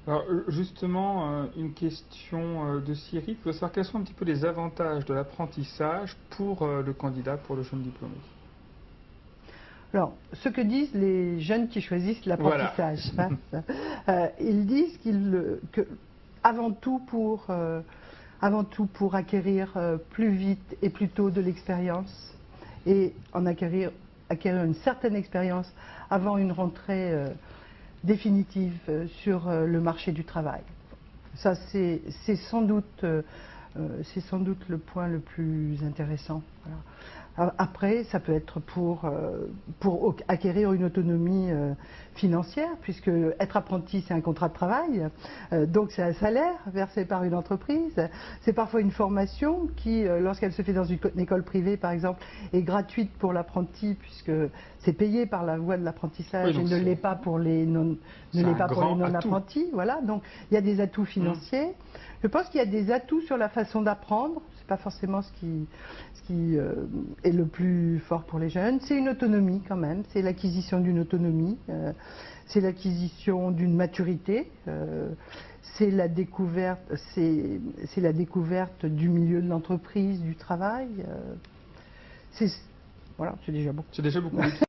Alors justement, une question de Cyril, il faut savoir quels sont un petit peu les avantages de l'apprentissage pour le candidat, pour le jeune diplômé. Alors, ce que disent les jeunes qui choisissent Voilà. l'apprentissage, ils disent que avant tout pour acquérir plus vite et plus tôt de l'expérience et acquérir une certaine expérience avant une rentrée définitive sur le marché du travail. Ça, c'est sans doute le point le plus intéressant. Voilà. Après, ça peut être pour acquérir une autonomie financière, puisque être apprenti, c'est un contrat de travail, donc c'est un salaire versé par une entreprise. C'est parfois une formation qui, lorsqu'elle se fait dans une école privée, par exemple, est gratuite pour l'apprenti, puisque c'est payé par la voie de l'apprentissage et ne l'est pas pour les non-apprentis. Voilà, donc il y a des atouts financiers. Je pense qu'il y a des atouts sur la façon d'apprendre. C'est pas forcément ce qui est le plus fort pour les jeunes. C'est une autonomie quand même. C'est l'acquisition d'une autonomie. C'est l'acquisition d'une maturité. C'est la découverte. C'est la découverte du milieu de l'entreprise, du travail. Voilà, c'est déjà beaucoup. C'est déjà beaucoup.